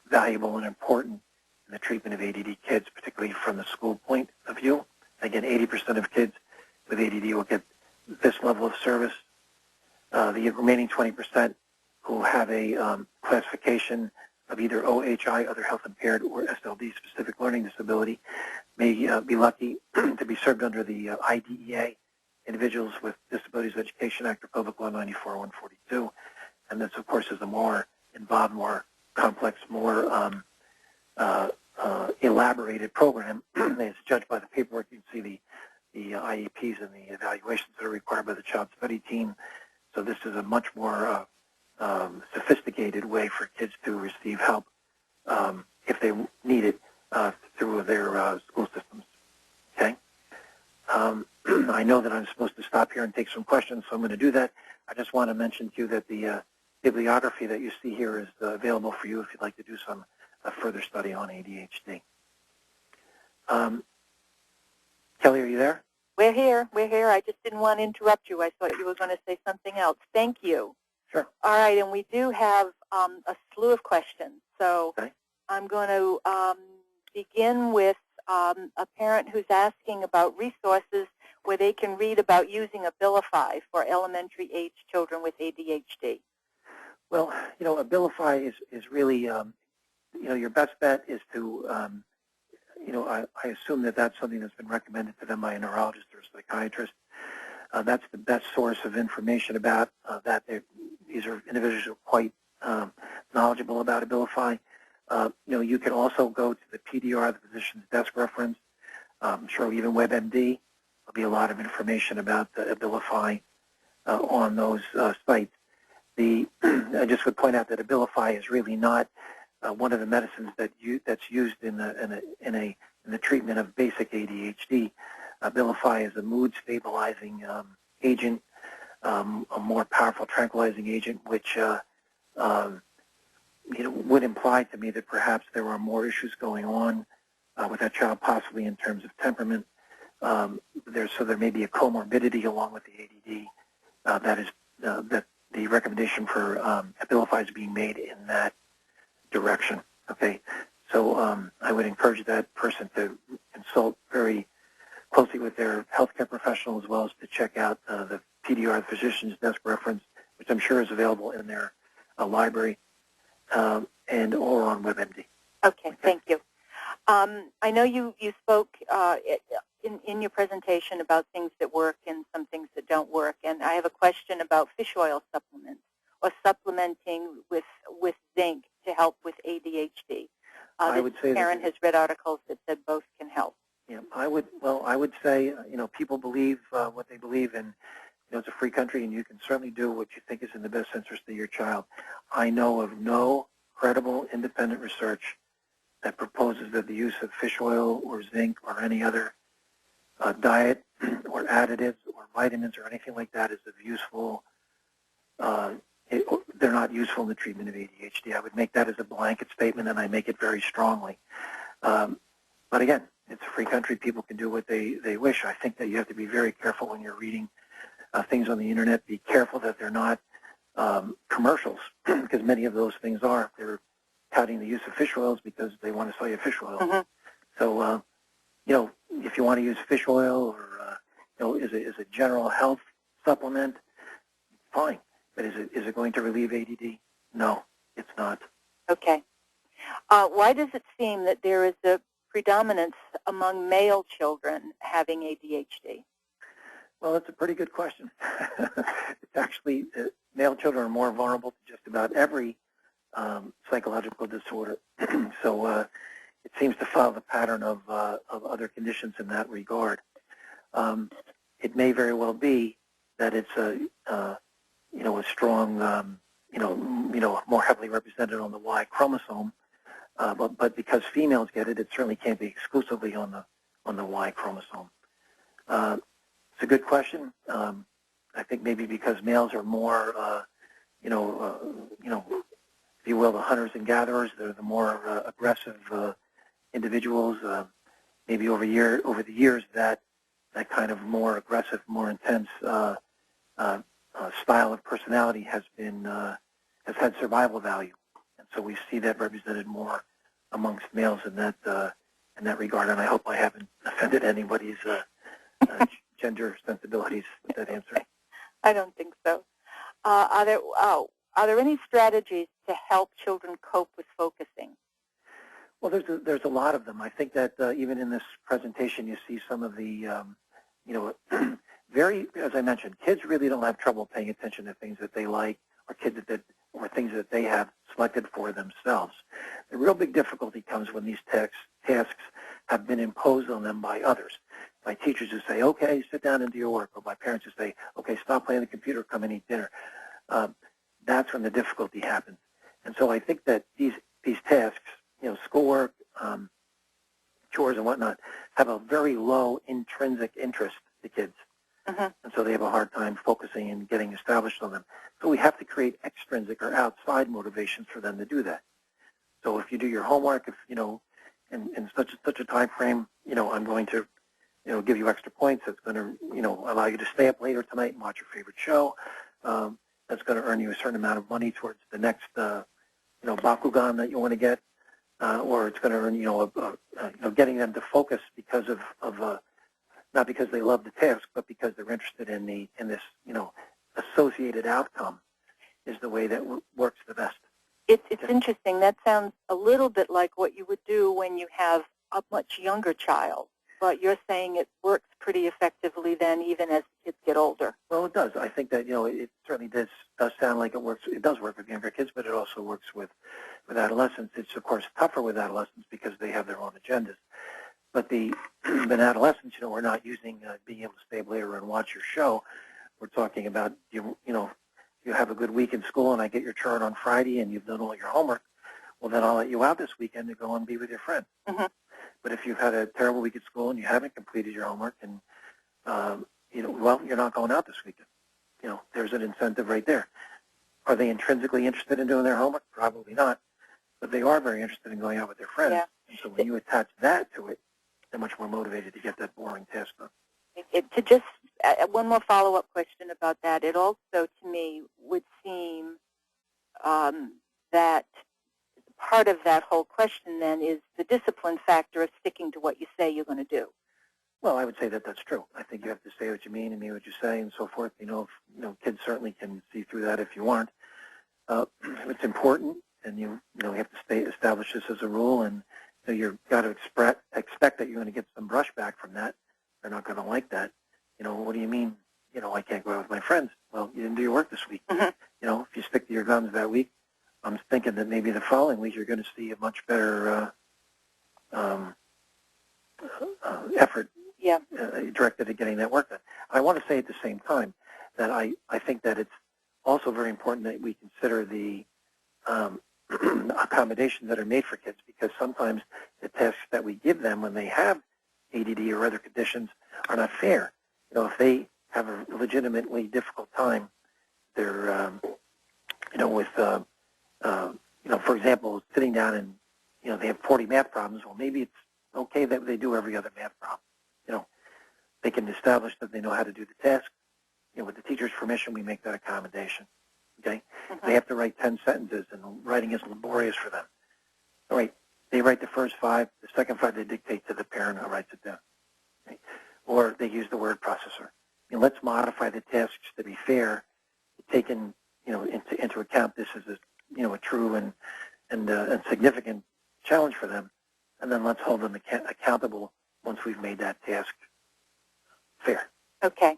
valuable and important in the treatment of ADD kids, particularly from the school point of view. Again, 80% of kids with ADD will get this level of service. The remaining 20% who have a classification of either OHI, other health impaired, or SLD, specific learning disability, may be lucky to be served under the IDEA, Individuals with Disabilities of Education Act, or Public Law 94-142. And this, of course, is a more involved, more complex, more elaborated program. It's judged by the paperwork. You can see the IEPs and the evaluations that are required by the child study team. So this is a much more sophisticated way for kids to receive help if they need it through their school systems. Okay. I know that I'm supposed to stop here and take some questions, so I'm going to do that. I just want to mention to you that the bibliography that you see here is available for you if you'd like to do some further study on ADHD. Kelly, are you there? We're here. I just didn't want to interrupt you. I thought you were going to say something else. Thank you. Sure. All right, and we do have a slew of questions. So okay. I'm going to begin with a parent who's asking about resources where they can read about using Abilify for elementary age children with ADHD. Well, Abilify is really, your best bet is to, I assume that that's something that's been recommended to them by a neurologist or a psychiatrist. That's the best source of information about that. These are individuals who are quite knowledgeable about Abilify. You can also go to the PDR, the physician's desk reference. I'm sure even WebMD. There'll be a lot of information about the Abilify on those sites. I just would point out that Abilify is really not one of the medicines that's used in the treatment of basic ADHD. Abilify is a mood stabilizing agent, a more powerful tranquilizing agent, which would imply to me that perhaps there are more issues going on with that child, possibly in terms of temperament. So there may be a comorbidity along with the ADD that the recommendation for Abilify is being made in that direction. Okay, so I would encourage that person to consult very closely with their healthcare professional, as well as to check out the PDR, the physician's desk reference, which I'm sure is available in their library, and or on WebMD. Okay, thank you. I know you spoke in your presentation about things that work and some things that don't work, and I have a question about fish oil supplements or supplementing with zinc to help with ADHD. I would say Karen has read articles that said both can help. Yeah, I would say, people believe what they believe, and it's a free country, and you can certainly do what you think is in the best interest of your child. I know of no credible independent research that proposes that the use of fish oil or zinc or any other diet or additives or vitamins or anything like that is of useful. They're not useful in the treatment of ADHD. I would make that as a blanket statement, and I make it very strongly. But again, it's a free country. People can do what they wish. I think that you have to be very careful when you're reading things on the internet. Be careful that they're not commercials, because many of those things are. They're touting the use of fish oils because they want to sell you fish oil. Mm-hmm. So, if you want to use fish oil or, as a general health supplement, fine. But is it going to relieve ADD? No, it's not. Okay. Why does it seem that there is a predominance among male children having ADHD? Well, that's a pretty good question. It's actually, male children are more vulnerable to just about every psychological disorder. So it seems to follow the pattern of other conditions in that regard. It may very well be that it's a strong, more heavily represented on the Y chromosome. But because females get it, it certainly can't be exclusively on the Y chromosome. It's a good question. I think maybe because males are more, if you will, the hunters and gatherers. They're the more aggressive individuals. Maybe over the years, that kind of more aggressive, more intense style of personality has had survival value, and so we see that represented more amongst males in that regard. And I hope I haven't offended anybody's gender sensibilities with that answer. I don't think so. Are there any strategies to help children cope with focusing? Well, there's a lot of them. I think that even in this presentation, you see some of the, very, as I mentioned, kids really don't have trouble paying attention to things that they like, or things that they have selected for themselves. The real big difficulty comes when these tasks have been imposed on them by others, by teachers who say, okay, sit down and do your work, or by parents who say, okay, stop playing the computer, come and eat dinner. That's when the difficulty happens. And so I think that these tasks, schoolwork, chores and whatnot, have a very low intrinsic interest to kids. Mm-hmm. And so they have a hard time focusing and getting established on them. So we have to create extrinsic or outside motivations for them to do that. So if you do your homework, in such a time frame, I'm going to, give you extra points. That's going to, allow you to stay up later tonight and watch your favorite show. That's going to earn you a certain amount of money towards the next, Bakugan that you want to get, or it's going to earn, getting them to focus because of not because they love the task, but because they're interested in this, associated outcome is the way that works the best. It's interesting. That sounds a little bit like what you would do when you have a much younger child, but you're saying it works pretty effectively then, even as kids get older. Well, it does. I think that, it certainly does sound like it works. It does work with younger kids, but it also works with adolescents. It's, of course, tougher with adolescents because they have their own agendas. But in adolescents, we're not using being able to stay up later and watch your show. We're talking about, you have a good week in school and I get your chart on Friday and you've done all your homework, well, then I'll let you out this weekend to go and be with your friends. Mm-hmm. But if you've had a terrible week at school and you haven't completed your homework and, you're not going out this weekend. There's an incentive right there. Are they intrinsically interested in doing their homework? Probably not. But they are very interested in going out with their friends. Yeah. And so when you attach that to it, they're much more motivated to get that boring task done. To just one more follow-up question about that, it also, to me, would seem that part of that whole question then is the discipline factor of sticking to what you say you're going to do. Well, I would say that that's true. I think you have to say what you mean and mean what you say and so forth. Kids certainly can see through that if you aren't. It's important, and you have to establish this as a rule, and you've got to expect that you're going to get some brushback from that. They're not going to like that. What do you mean? I can't go out with my friends. Well, you didn't do your work this week. Mm-hmm. If you stick to your guns that week, I'm thinking that maybe the following week you're going to see a much better effort Yeah. Directed at getting that work done. I want to say at the same time that I think that it's also very important that we consider the accommodations that are made for kids, because sometimes the tasks that we give them when they have ADD or other conditions are not fair. If they have a legitimately difficult time, they're, with, for example, sitting down and, they have 40 math problems. Well, maybe it's okay that they do every other math problem. They can establish that they know how to do the task. With the teacher's permission, we make that accommodation. Okay? Mm-hmm. They have to write 10 sentences, and writing is laborious for them. All right, they write the first 5. The second 5 they dictate to the parent who writes it down. Okay? Or they use the word processor. Let's modify the tasks to be fair, taking into account this is a true and significant challenge for them, and then let's hold them accountable once we've made that task fair. Okay.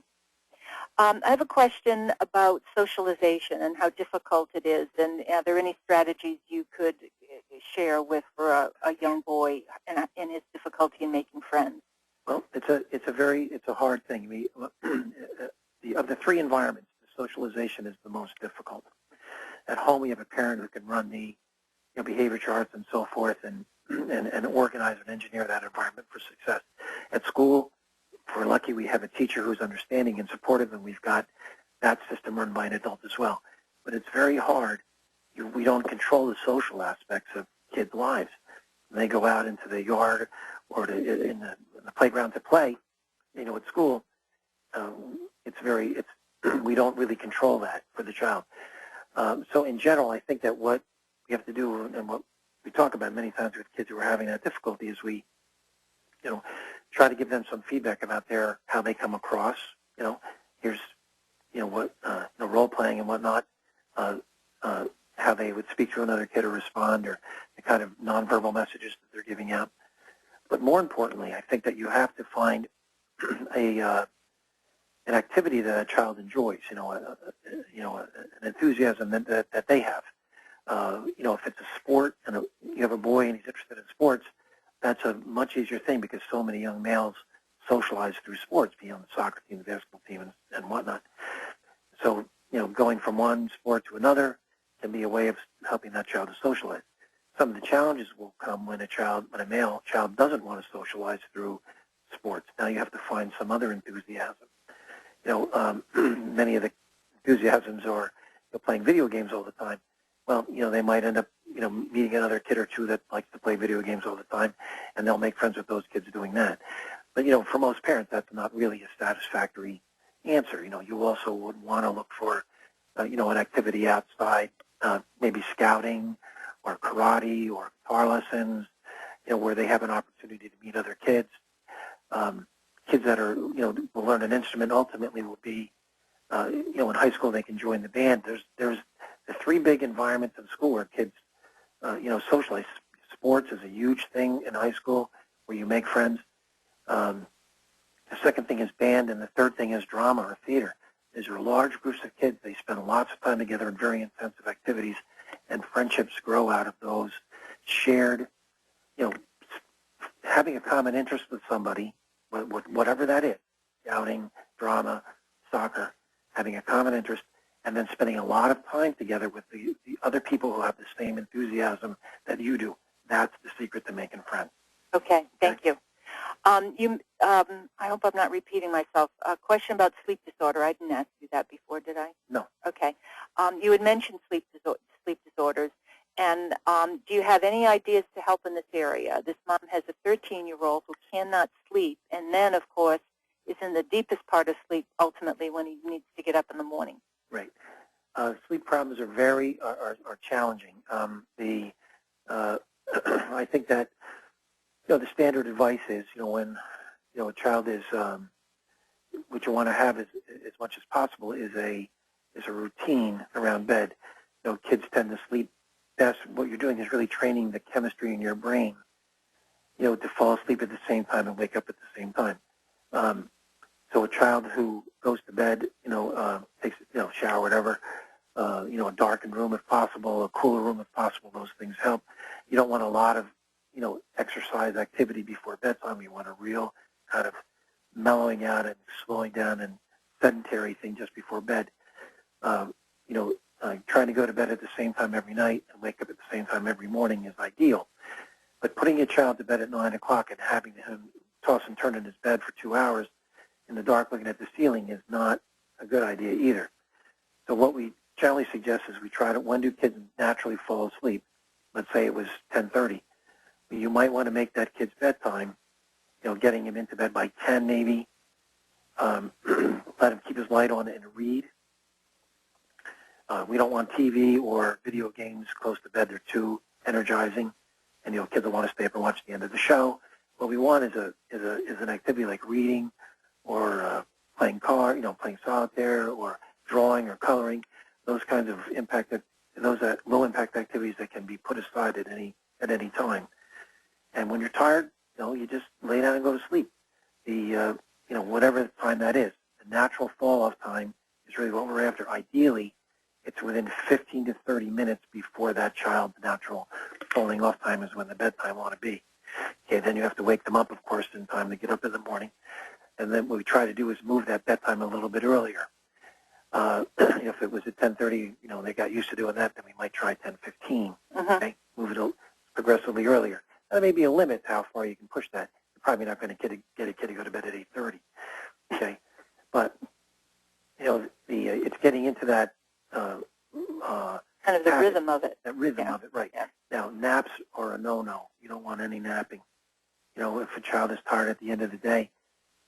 I have a question about socialization and how difficult it is, and are there any strategies you could share with for a young boy in his difficulty in making friends? Well, it's a hard thing. Of the 3 environments, the socialization is the most difficult. At home, we have a parent who can run the behavior charts and so forth, and organize and engineer that environment for success. At school, if we're lucky, we have a teacher who's understanding and supportive, and we've got that system run by an adult as well. But it's very hard. We don't control the social aspects of kids' lives. When they go out into the yard or in the playground to play, at school, we don't really control that for the child. So in general, I think that what we have to do, and what we talk about many times with kids who are having that difficulty, is we, try to give them some feedback about how they come across. Here's, what role playing and whatnot, how they would speak to another kid or respond, or the kind of nonverbal messages that they're giving out. But more importantly, I think that you have to find an activity that a child enjoys. An enthusiasm that they have. If it's a sport and you have a boy and he's interested in sports, that's a much easier thing because so many young males socialize through sports, be on the soccer team, the basketball team, and whatnot. So, going from one sport to another can be a way of helping that child to socialize. Some of the challenges will come when a male child doesn't want to socialize through sports. Now you have to find some other enthusiasm. Many of the enthusiasms are playing video games all the time. Well, they might end up, meeting another kid or two that likes to play video games all the time, and they'll make friends with those kids doing that. But, for most parents, that's not really a satisfactory answer. You also would want to look for, an activity outside, maybe scouting or karate or guitar lessons, where they have an opportunity to meet other kids. Kids that are, will learn an instrument ultimately will be, in high school they can join the band. There's the 3 big environments in school where kids, socialize. Sports is a huge thing in high school where you make friends. The second thing is band, and the third thing is drama or theater. These are large groups of kids. They spend lots of time together in very intensive activities, and friendships grow out of those shared, having a common interest with somebody, whatever that is, scouting, drama, soccer, having a common interest, and then spending a lot of time together with the other people who have the same enthusiasm that you do. That's the secret to making friends. Okay, thank you. I hope I'm not repeating myself. A question about sleep disorder. I didn't ask you that before, did I? No. Okay. You had mentioned sleep disorders, and do you have any ideas to help in this area? This mom has a 13-year-old who cannot sleep, and then, of course, is in the deepest part of sleep ultimately when he needs to get up in the morning. Right. Sleep problems are challenging. I think that the standard advice is when a child is what you want to have as much as possible is a routine around bed. Kids tend to sleep best. What you're doing is really training the chemistry in your brain, to fall asleep at the same time and wake up at the same time. So a child who goes to bed, takes shower, whatever, a darkened room if possible, a cooler room if possible, those things help. You don't want a lot of, exercise activity before bedtime. You want a real kind of mellowing out and slowing down and sedentary thing just before bed. Trying to go to bed at the same time every night and wake up at the same time every morning is ideal. But putting a child to bed at 9 o'clock and having him toss and turn in his bed for 2 hours in the dark looking at the ceiling is not a good idea either. So what we generally suggest is we try to, when do kids naturally fall asleep? Let's say it was 10:30. You might want to make that kid's bedtime, getting him into bed by 10 maybe. Let him keep his light on and read. We don't want TV or video games close to bed. They're too energizing, and kids will want to stay up and watch the end of the show. What we want is an activity like reading or playing playing solitaire or drawing or coloring. Those kinds of low impact activities that can be put aside at any time. And when you're tired, you just lay down and go to sleep. Whatever time that is, the natural fall off time is really what we're after. Ideally, it's within 15 to 30 minutes before that child's natural falling off time is when the bedtime ought to be. Okay, then you have to wake them up, of course, in time to get up in the morning. And then what we try to do is move that bedtime a little bit earlier. If it was at 10:30, they got used to doing that, then we might try 10:15. Okay, move it progressively earlier. There may be a limit to how far you can push that. You're probably not going to get a kid to go to bed at 8:30. Okay, but it's getting into that kind of the habit, rhythm of it. That rhythm of it, right? Yeah. Now, naps are a no-no. You don't want any napping. If a child is tired at the end of the day,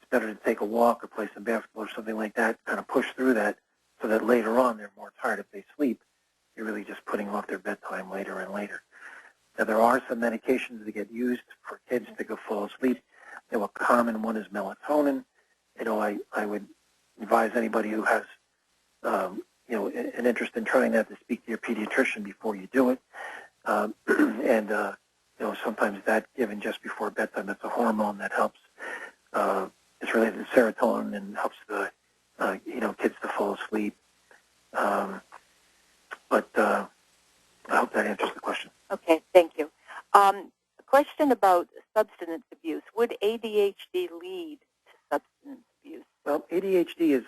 it's better to take a walk or play some basketball or something like that. Kind of push through that, so that later on they're more tired. If they sleep, you're really just putting off their bedtime later and later. Now, there are some medications that get used for kids to go fall asleep. A common one is melatonin. I would advise anybody who has, an interest in trying that to speak to your pediatrician before you do it. Sometimes that given just before bedtime, that's a hormone that helps. It's related to serotonin and helps the, kids to fall asleep. But I hope that answers the question. Okay, thank you. A question about substance abuse. Would ADHD lead to substance abuse? Well, ADHD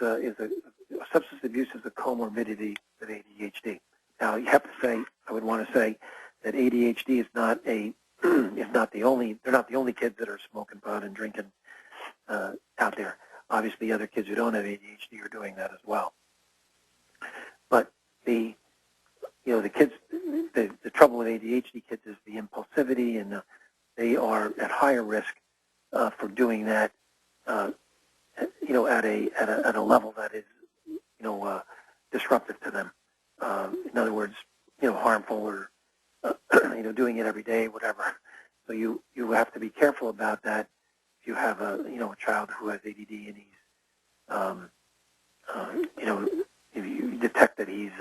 substance abuse is a comorbidity with ADHD. Now, you have to say, I would want to say that ADHD is not the only kids that are smoking pot and drinking out there. Obviously, other kids who don't have ADHD are doing that as well. But the kids, the trouble with ADHD kids is the impulsivity, and they are at higher risk for doing that. At a level that is, disruptive to them. In other words, harmful or, doing it every day, whatever. So you have to be careful about that. If you have a child who has ADD and he's, if you detect that he's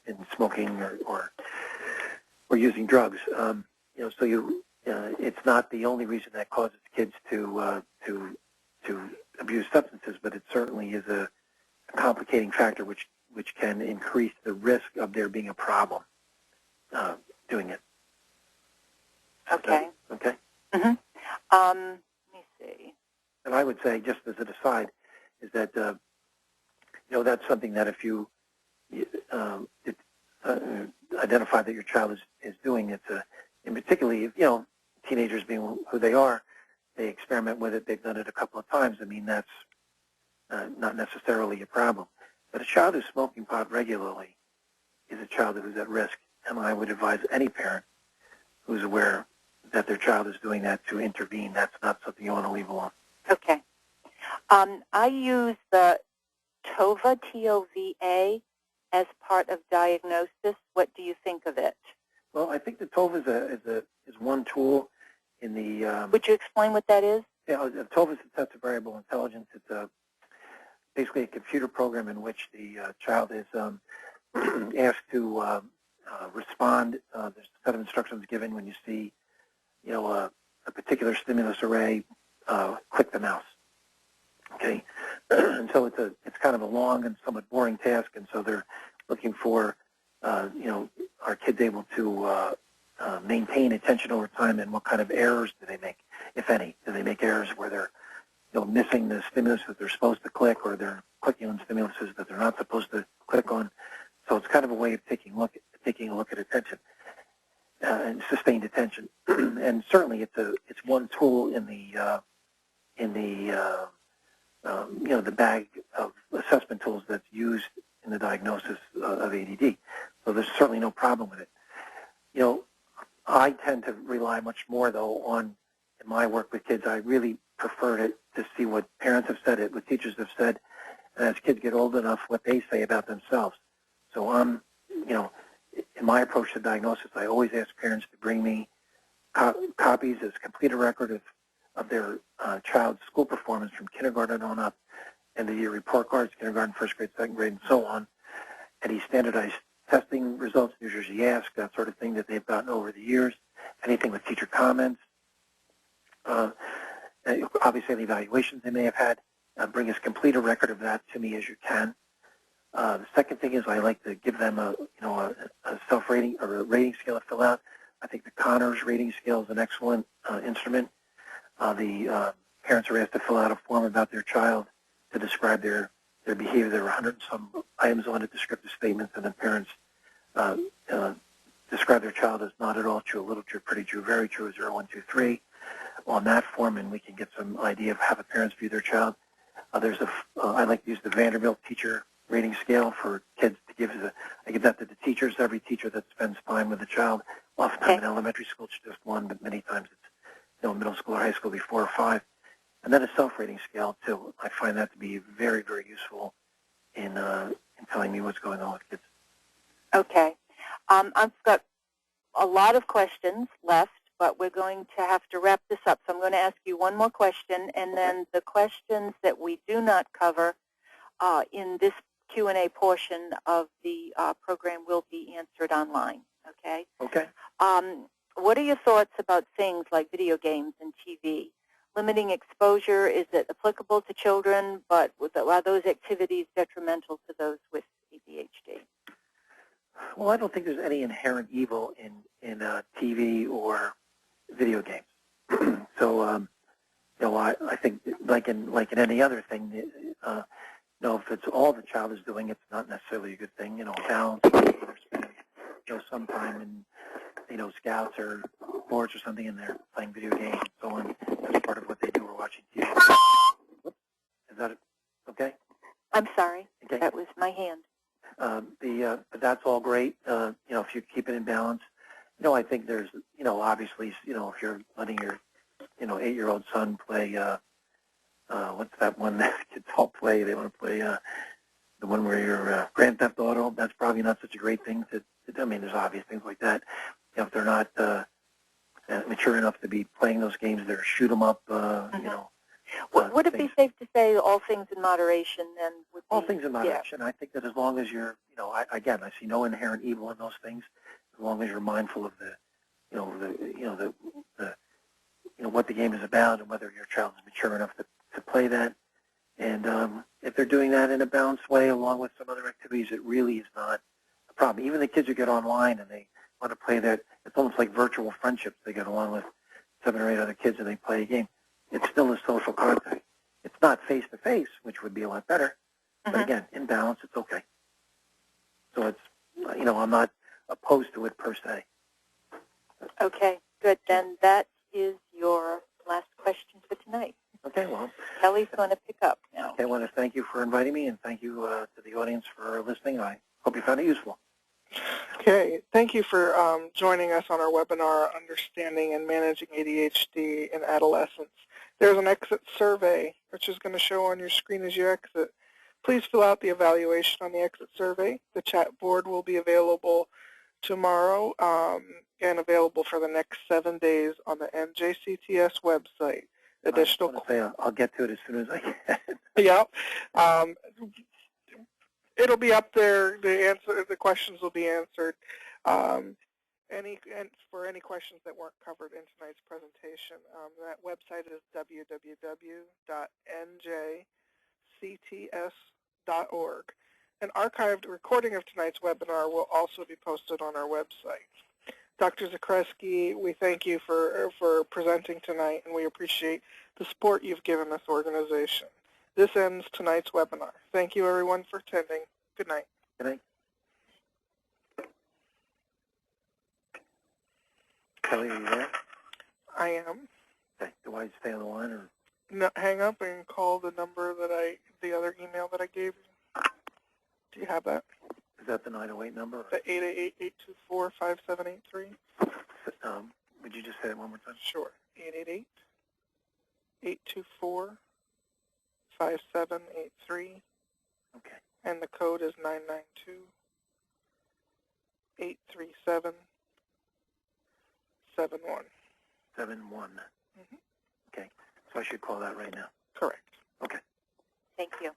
been smoking or using drugs, it's not the only reason that causes kids to abuse substances, but it certainly is a complicating factor which can increase the risk of there being a problem doing it. Okay. Okay. Mm-hmm. Let me see. And I would say, just as an aside, is that that's something that if you identify that your child is doing, and particularly if teenagers being who they are, they experiment with it. They've done it a couple of times. I mean, that's not necessarily a problem. But a child who's smoking pot regularly is a child who's at risk, and I would advise any parent who's aware that their child is doing that to intervene. That's not something you want to leave alone. Okay. I use the TOVA, T-O-V-A, as part of diagnosis. What do you think of it? Well, I think the TOVA is one tool in the... Would you explain what that is? Yeah, TOVA is a test of variable intelligence. It's basically a computer program in which the child is asked to respond. There's a set of instructions given when you see, a particular stimulus array. Click the mouse. Okay, and so it's kind of a long and somewhat boring task, and so they're looking for, are kids able to maintain attention over time, and what kind of errors do they make, if any? Do they make errors where they're missing the stimulus that they're supposed to click, or they're clicking on stimuluses that they're not supposed to click on. So it's kind of a way of taking a look at attention and sustained attention. And certainly it's one tool in the the bag of assessment tools that's used in the diagnosis of ADD. So there's certainly no problem with it. I tend to rely much more, though, on, in my work with kids, I really prefer to see what parents have said, what teachers have said, and as kids get old enough, what they say about themselves. So in my approach to diagnosis, I always ask parents to bring me copies as complete a record of their child's school performance from kindergarten on up, and the year report cards, kindergarten, first grade, second grade, and so on, any standardized testing results, New Jersey Ask, that sort of thing that they've gotten over the years, anything with teacher comments, obviously any evaluations they may have had. Bring as complete a record of that to me as you can. The second thing is I like to give them a self-rating or a rating scale to fill out. I think the Connors rating scale is an excellent instrument. The parents are asked to fill out a form about their child to describe their behavior. There are 100 and some items on it, descriptive statements, and the parents describe their child as not at all true, a little true, pretty true, very true, 0, 1, 2, 3 on that form, and we can get some idea of how the parents view their child. I like to use the Vanderbilt teacher rating scale for kids to give. I give that to the teachers. Every teacher that spends time with a child, oftentimes in elementary school it's just one, but many times it's middle school or high school, be 4 or 5. And then a self-rating scale too. I find that to be very, very useful in telling me what's going on with kids. Okay. I've got a lot of questions left, but we're going to have to wrap this up. So I'm going to ask you one more question, and then the questions that we do not cover in this Q&A portion of the program will be answered online, okay? Okay. What are your thoughts about things like video games and TV? Limiting exposure, is it applicable to children, but are those activities detrimental to those with ADHD? Well, I don't think there's any inherent evil in TV or video games. So, I think like in any other thing, if it's all the child is doing, it's not necessarily a good thing. Balance, or spending, some time in, scouts or sports or something, and they're playing video games and so on. That's part of what they do or watching TV. Whoops. Is that okay? I'm sorry. Okay. That was my hand. But that's all great. If you keep it in balance, I think there's, obviously, if you're letting your, 8-year-old son play, what's that one that kids all play? They want to play the one where you're Grand Theft Auto. That's probably not such a great thing to do. I mean, there's obvious things like that. If they're not mature enough to be playing those games, they're shoot 'em up, Would it be safe to say all things in moderation then? All things in moderation. Yeah. I think that as long as you're, I see no inherent evil in those things, as long as you're mindful of what the game is about and whether your child is mature enough to play that. And if they're doing that in a balanced way along with some other activities, it really is not a problem. Even the kids who get online and they want to play that, it's almost like virtual friendships. They get along with 7 or 8 other kids and they play a game. It's still a social contact. It's not face-to-face, which would be a lot better. But again, in balance, it's okay. So it's, I'm not opposed to it per se. Okay, good. Then that is your last question for tonight. Okay, well. Kelly's going to pick up now. Okay, I want to thank you for inviting me, and thank you to the audience for listening. I hope you found it useful. Okay, thank you for joining us on our webinar, Understanding and Managing ADHD in Adolescents. There's an exit survey, which is going to show on your screen as you exit. Please fill out the evaluation on the exit survey. The chat board will be available tomorrow and available for the next 7 days on the NJCTS website. I'll get to it as soon as I can. Yeah. It'll be up there. The questions will be answered. For any questions that weren't covered in tonight's presentation, that website is www.njcts.org. An archived recording of tonight's webinar will also be posted on our website. Dr. Zakreski, we thank you for presenting tonight, and we appreciate the support you've given this organization. This ends tonight's webinar. Thank you, everyone, for attending. Good night. Good night. Kelly, are you there? I am. Okay. Do I stay on the line or? No, hang up and call the number that the other email that I gave you. Do you have that? Is that the 908 number? The 888-824-5783. Would you just say it one more time? Sure. 888-824-5783. Okay. And the code is 992-837-71. 71. Okay. So I should call that right now. Correct. Okay. Thank you.